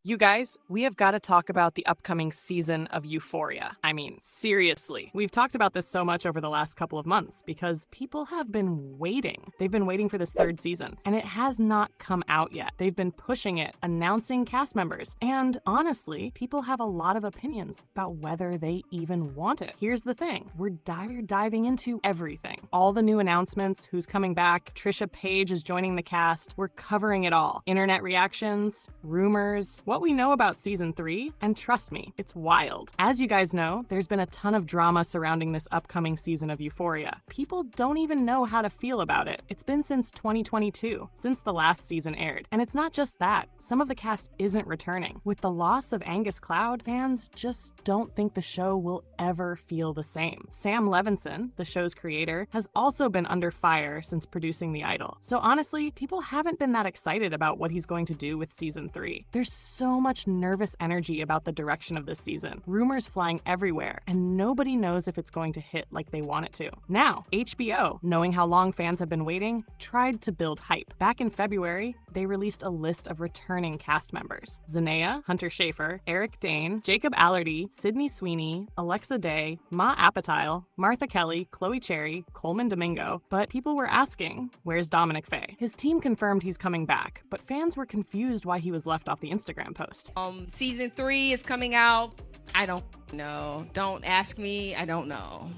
You guys, we have got to talk about the upcoming season of Euphoria. I mean, seriously. We've talked about this so much over the last couple of months because people have been waiting. They've been waiting for this third season, and it has not come out yet. They've been pushing it, announcing cast members, and honestly, people have a lot of opinions about whether they even want it. Here's the thing. We're diving into everything. All the new announcements, who's coming back, Trisha Paytas is joining the cast. We're covering it all. Internet reactions, rumors, what we know about season 3, and trust me, it's wild. As you guys know, there's been a ton of drama surrounding this upcoming season of Euphoria. People don't even know how to feel about it. It's been since 2022, since the last season aired. And it's not just that. Some of the cast isn't returning. With the loss of Angus Cloud, fans just don't think the show will ever feel the same. Sam Levinson, the show's creator, has also been under fire since producing The Idol. So honestly, people haven't been that excited about what he's going to do with season 3. There's so much nervous energy about the direction of this season. Rumors flying everywhere, and nobody knows if it's going to hit like they want it to. Now, HBO, knowing how long fans have been waiting, tried to build hype. Back in February, they released a list of returning cast members. Zendaya, Hunter Schafer, Eric Dane, Jacob Elordi, Sydney Sweeney, Alexa Day, Ma Apatow, Martha Kelly, Chloe Cherry, Coleman Domingo. But people were asking, where's Dominic Fey? His team confirmed he's coming back, but fans were confused why he was left off the Instagram post. Season 3 is coming out. I don't know. Don't ask me. I don't know.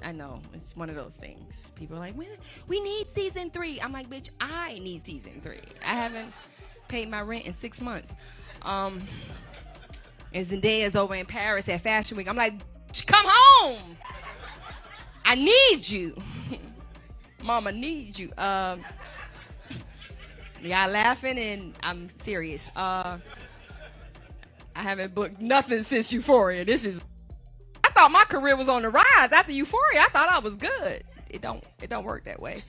I know. It's one of those things. People are like, we need season 3. I'm like, bitch, I need season 3. I haven't paid my rent in 6 months. And Zendaya's over in Paris at Fashion Week. I'm like, come home. I need you. Mama needs you. Y'all laughing and I'm serious. I haven't booked nothing since Euphoria. I thought my career was on the rise after Euphoria. I thought I was good. It don't work that way.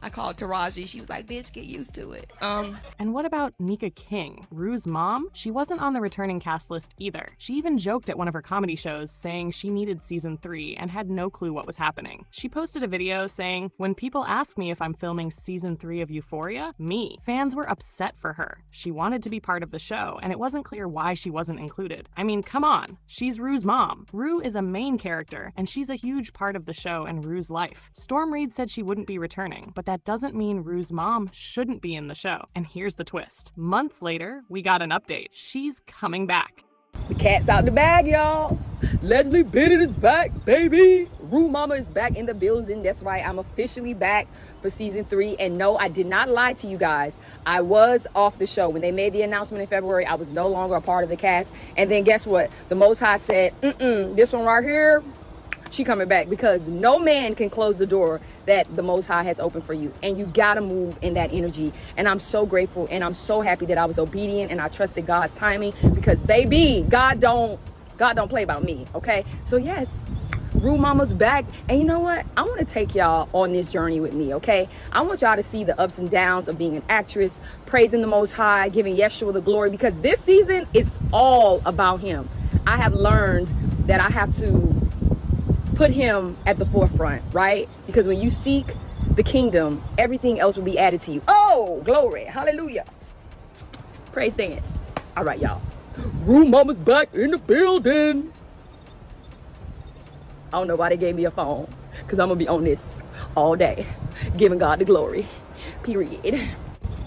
I called Taraji. She was like, bitch, get used to it. And what about Nika King, Rue's mom? She wasn't on the returning cast list either. She even joked at one of her comedy shows saying she needed season 3 and had no clue what was happening. She posted a video saying, when people ask me if I'm filming season 3 of Euphoria, me. Fans were upset for her. She wanted to be part of the show, and it wasn't clear why she wasn't included. I mean, come on. She's Rue's mom. Rue is a main character, and she's a huge part of the show and Rue's life. Storm Reid said she wouldn't be returning, but that doesn't mean Rue's mom shouldn't be in the show. And here's the twist. Months later, we got an update. She's coming back. The cat's out the bag, y'all. Leslie Bennett is back, baby. Rue Mama is back in the building. That's right, I'm officially back for season 3. And no, I did not lie to you guys. I was off the show. When they made the announcement in February, I was no longer a part of the cast. And then guess what? The Most High said, this one right here, she coming back, because no man can close the door that the Most High has opened for you, and you gotta move in that energy. And I'm so grateful, and I'm so happy that I was obedient and I trusted God's timing, because baby, God don't play about me. Okay, so yes, Rue Mama's back, and you know what? I want to take y'all on this journey with me. Okay, I want y'all to see the ups and downs of being an actress, praising the Most High, giving Yeshua the glory, because this season it's all about Him. I have learned that I have to put Him at the forefront, right? Because when you seek the kingdom, everything else will be added to you. Oh, glory, hallelujah. Praise dance. All right, y'all. Rue Mama's back in the building. I don't know why they gave me a phone, because I'm going to be on this all day, giving God the glory, period.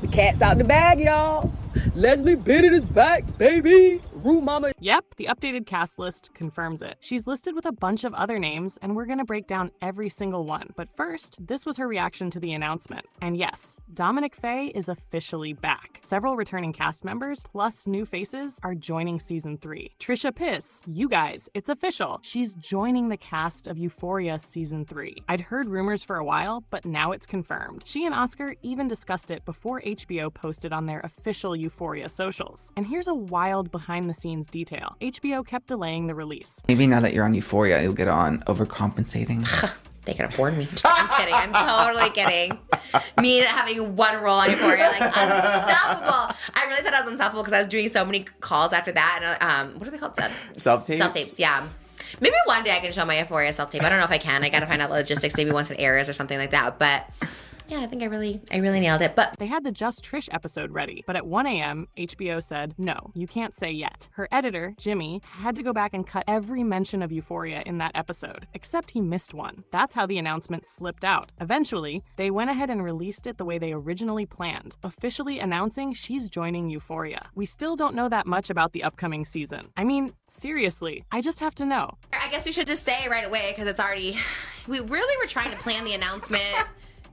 The cat's out the bag, y'all. Leslie Bennett is back, baby. Rue Mama. Yep, the updated cast list confirms it. She's listed with a bunch of other names, and we're gonna break down every single one. But first, this was her reaction to the announcement. And yes, Dominic Fey is officially back. Several returning cast members, plus new faces, are joining season 3. Trisha Paytas, you guys, it's official. She's joining the cast of Euphoria season 3. I'd heard rumors for a while, but now it's confirmed. She and Oscar even discussed it before HBO posted on their official Euphoria socials. And here's a wild behind-the-scenes detail. HBO kept delaying the release. Maybe now that you're on Euphoria, you'll get on overcompensating. They can afford me. I'm kidding. I'm totally kidding. Me having one role on Euphoria, like unstoppable. I really thought I was unstoppable because I was doing so many calls after that. And what are they called? Self-tapes? Self-tapes, yeah. Maybe one day I can show my Euphoria self-tape. I don't know if I can. I got to find out the logistics. Maybe once it airs or something like that. But Yeah, I think I really nailed it. But They had the Just Trish episode ready, but at 1 a.m., HBO said, no, you can't say yet. Her editor, Jimmy, had to go back and cut every mention of Euphoria in that episode, except he missed one. That's how the announcement slipped out. Eventually, they went ahead and released it the way they originally planned, officially announcing she's joining Euphoria. We still don't know that much about the upcoming season. I mean, seriously, I just have to know. I guess we should just say right away, because it's already, we really were trying to plan the announcement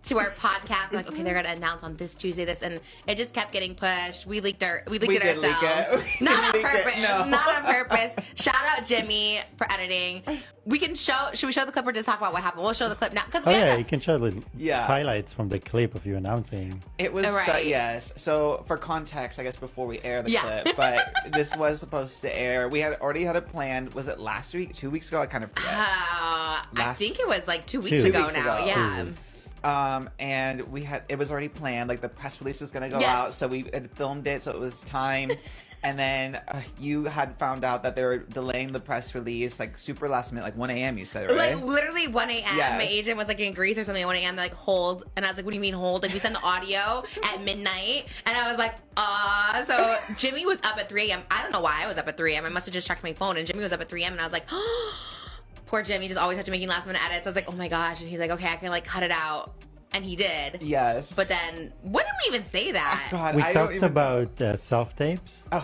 to our podcast. Like, okay, they're gonna announce on this Tuesday this, and it just kept getting pushed. We leaked it ourselves. Not on purpose. Not on purpose. Shout out Jimmy for editing. We can should we show the clip or just talk about what happened? We'll show the clip now. Because you can show the highlights from the clip of you announcing. It was, yes. So for context, I guess before we air the clip, but this was supposed to air. We had already had it planned. Was it last week? 2 weeks ago? I kind of forget. I think it was like 2 weeks ago now. Yeah. And it was already planned, like the press release was going to go out, so we had filmed it, so it was timed. And then you had found out that they were delaying the press release, like super last minute, like 1 a.m. you said, right? Like literally 1 a.m. Yes. My agent was like in Greece or something at 1 a.m. They're like, hold. And I was like, what do you mean hold? Like we sent the audio at midnight. And I was like, So Jimmy was up at 3 a.m. I don't know why I was up at 3 a.m. I must have just checked my phone. And Jimmy was up at 3 a.m. And I was like, poor Jimmy, just always have to making last minute edits. I was like, oh my gosh. And he's like, okay, I can like cut it out. And he did. Yes. But then, when did we even say that? God, we talked about self-tapes. So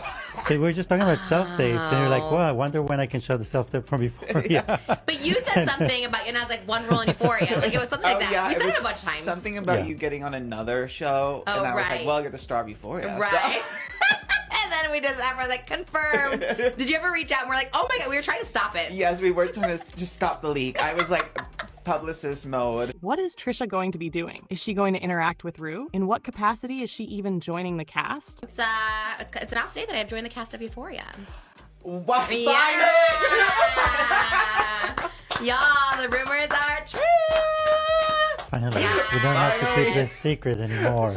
we were just talking about self-tapes. And you're like, well, I wonder when I can show the self-tape from before. But you said something about, and I was like, one role in Euphoria. Like, it was something like that. Yeah, we said it a bunch of times. Something about you getting on another show. And I was like, well, you're the star of Euphoria. Right. And then we just, everyone's like, confirmed. Did you ever reach out and we're like, oh my God, we were trying to stop it. Yes, we were trying to just stop the leak. I was like, publicist mode. What is Trisha going to be doing? Is she going to interact with Rue? In what capacity is she even joining the cast? It's announced today that I have joined the cast of Euphoria. What? Yeah. Y'all, the rumors are true. Finally, we don't have to keep this secret anymore.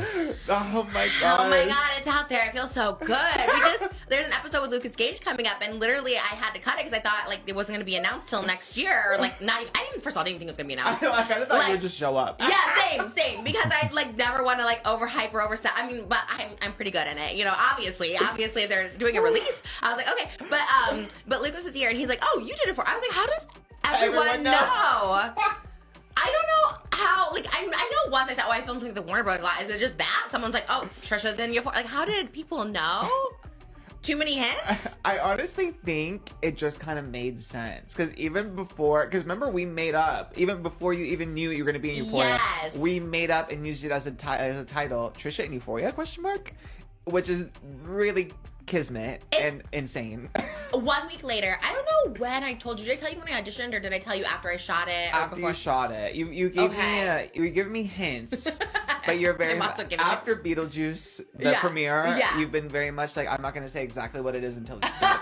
Oh my God. Oh my God, it's out there. I feel so good. There's an episode with Lucas Gage coming up, and literally I had to cut it because I thought like it wasn't going to be announced till next year. Or like not even, first of all, I didn't think it was going to be announced. I kind of thought you would just show up. Yeah, same. Because I'd like never want to like overhype or oversell. I mean, but I'm pretty good in it. You know, obviously they're doing a release. I was like, okay, but Lucas is here, and he's like, oh, you did it for. I was like, how does everyone know? I don't know how, like, I know once I said, I filmed like the Warner Bros. Lot. Is it just that? Someone's like, oh, Trisha's in Euphoria. Like, how did people know? Too many hints? I honestly think it just kind of made sense. Because remember we made up, even before you even knew you were going to be in Euphoria. Yes. We made up and used it as a title, Trisha in Euphoria, ? Which is really kismet and insane. 1 week later, I don't know when I told you. Did I tell you when I auditioned, or did I tell you after I shot it? Or after before? you shot it, you gave you were giving me hints, but you're very after Beetlejuice the premiere. You've been very much like, I'm not going to say exactly what it is until it's done.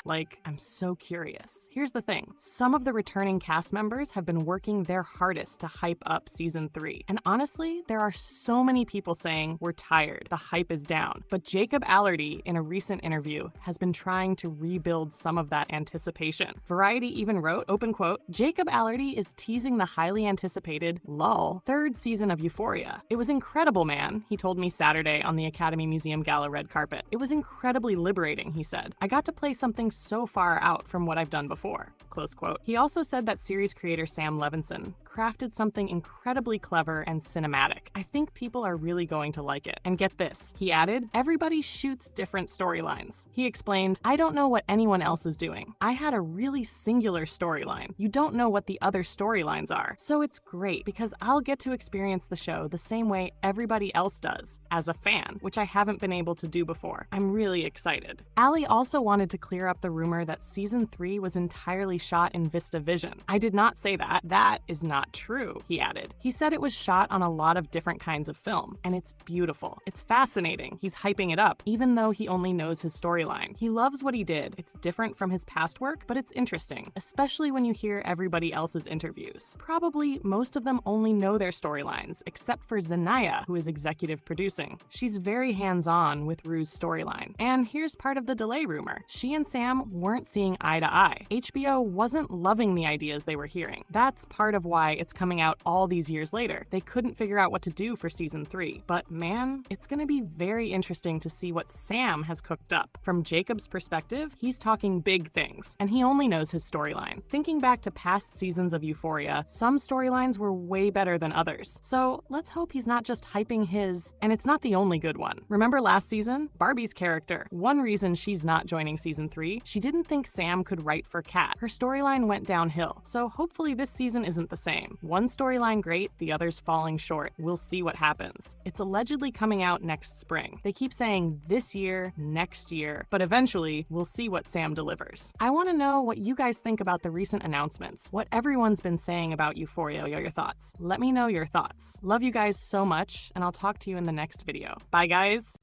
Like, I'm so curious. Here's the thing. Some of the returning cast members have been working their hardest to hype up season 3. And honestly, there are so many people saying we're tired, the hype is down. But Jacob Elordi, in a recent interview, has been trying to rebuild some of that anticipation. Variety even wrote, open quote, Jacob Elordi is teasing the highly anticipated, lull, 3rd season of Euphoria. It was incredible, man, he told me Saturday on the Academy Museum Gala red carpet. It was incredibly liberating, he said. I got to play something so far out from what I've done before, close quote. He also said that series creator Sam Levinson crafted something incredibly clever and cinematic. I think people are really going to like it. And get this, he added, everybody shoots different storylines. He explained, I don't know what anyone else is doing. I had a really singular storyline. You don't know what the other storylines are. So it's great because I'll get to experience the show the same way everybody else does, as a fan, which I haven't been able to do before. I'm really excited. Ali also wanted to clear up the rumor that season 3 was entirely shot in VistaVision. I did not say that. That is not true, he added. He said it was shot on a lot of different kinds of film, and it's beautiful. It's fascinating. He's hyping it up, even though he only knows his storyline. He loves what he did. It's different from his past work, but it's interesting, especially when you hear everybody else's interviews. Probably most of them only know their storylines, except for Zendaya, who is executive producing. She's very hands-on with Rue's storyline. And here's part of the delay rumor. She and Sam weren't seeing eye to eye. HBO wasn't loving the ideas they were hearing. That's part of why it's coming out all these years later. They couldn't figure out what to do for season 3. But man, it's gonna be very interesting to see what Sam has cooked up. From Jacob's perspective, he's talking big things, and he only knows his storyline. Thinking back to past seasons of Euphoria, some storylines were way better than others. So let's hope he's not just hyping his, and it's not the only good one. Remember last season? Barbie's character. One reason she's not joining season 3, she didn't think Sam could write for Kat. Her storyline went downhill, so hopefully this season isn't the same. One storyline great, the other's falling short. We'll see what happens. It's allegedly coming out next spring. They keep saying this year, next year, but eventually we'll see what Sam delivers. I want to know what you guys think about the recent announcements, what everyone's been saying about Euphoria, your thoughts. Let me know your thoughts. Love you guys so much, and I'll talk to you in the next video. Bye guys!